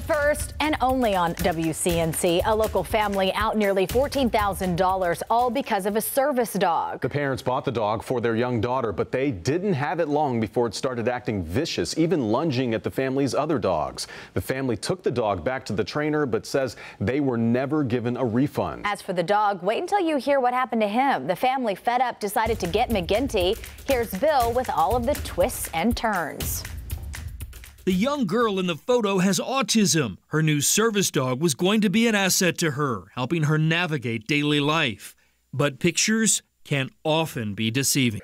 first and only on WCNC, a local family out nearly $14,000, all because of a service dog. The parents bought the dog for their young daughter, but they didn't have it long before it started acting vicious, even lunging at the family's other dogs. The family took the dog back to the trainer, but says they were never given a refund. As for the dog, wait until you hear what happened to him. The family, fed up, decided to get McGinty. Here's Bill with all of the twists and turns. The young girl in the photo has autism. Her new service dog was going to be an asset to her, helping her navigate daily life. But pictures can often be deceiving.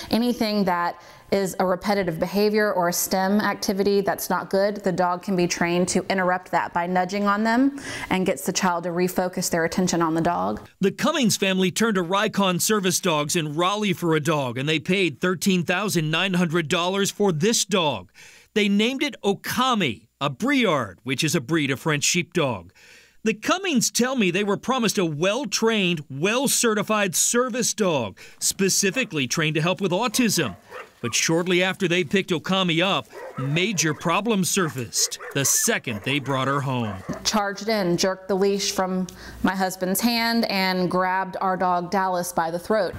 Anything that is a repetitive behavior or a STEM activity that's not good, the dog can be trained to interrupt that by nudging on them and gets the child to refocus their attention on the dog. The Cummings family turned to Rycon Service Dogs in Raleigh for a dog, and they paid $13,900 for this dog. They named it Okami, a Briard, which is a breed of French sheepdog. The Cummings tell me they were promised a well-trained, well-certified service dog, specifically trained to help with autism. But shortly after they picked Okami up, major problems surfaced the second they brought her home. Charged in, jerked the leash from my husband's hand, and grabbed our dog Dallas by the throat.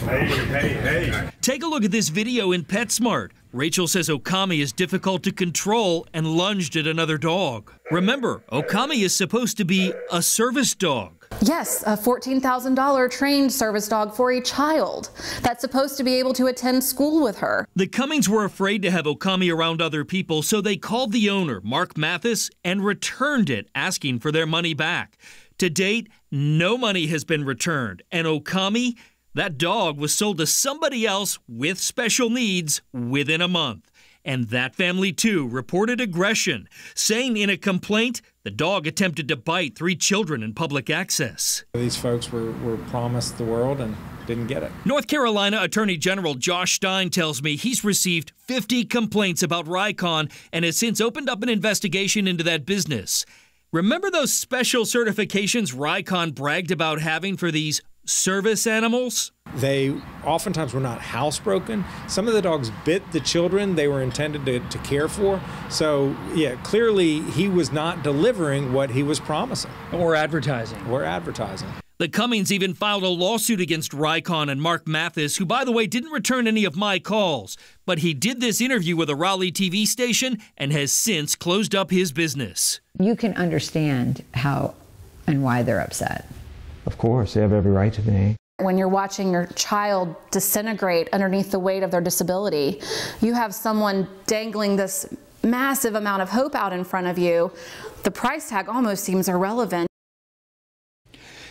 Hey. Take a look at this video in PetSmart. Rachel says Okami is difficult to control and lunged at another dog. Remember, Okami is supposed to be a service dog. Yes, a $14,000 trained service dog for a child that's supposed to be able to attend school with her. The Cummings were afraid to have Okami around other people, so they called the owner, Mark Mathis, and returned it, asking for their money back. To date, no money has been returned, and Okami, that dog, was sold to somebody else with special needs within a month. And that family, too, reported aggression, saying in a complaint the dog attempted to bite 3 children in public access. These folks were promised the world and didn't get it. North Carolina Attorney General Josh Stein tells me he's received 50 complaints about Rycon and has since opened up an investigation into that business. Remember those special certifications Rycon bragged about having for these service animals? They oftentimes were not housebroken. Some of the dogs bit the children they were intended to care for. So, yeah, clearly he was not delivering what he was promising. Or advertising. The Cummings even filed a lawsuit against Rycon and Mark Mathis, who, by the way, didn't return any of my calls. But he did this interview with a Raleigh TV station and has since closed up his business. You can understand how and why they're upset. Of course, they have every right to be. When you're watching your child disintegrate underneath the weight of their disability, you have someone dangling this massive amount of hope out in front of you. The price tag almost seems irrelevant.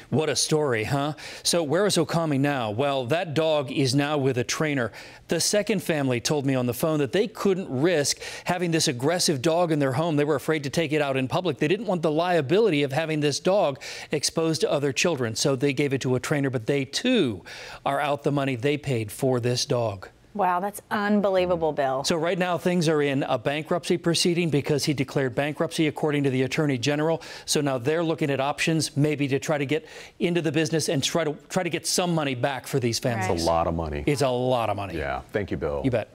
What a story, huh? So where is Okami now? Well, that dog is now with a trainer. The second family told me on the phone that they couldn't risk having this aggressive dog in their home. They were afraid to take it out in public. They didn't want the liability of having this dog exposed to other children. So they gave it to a trainer, but they too are out the money they paid for this dog. Wow, that's unbelievable, Bill. So right now things are in a bankruptcy proceeding because he declared bankruptcy according to the Attorney General. So now they're looking at options maybe to try to get into the business and try to get some money back for these families. It's a lot of money. It's a lot of money. Yeah. Thank you, Bill. You bet.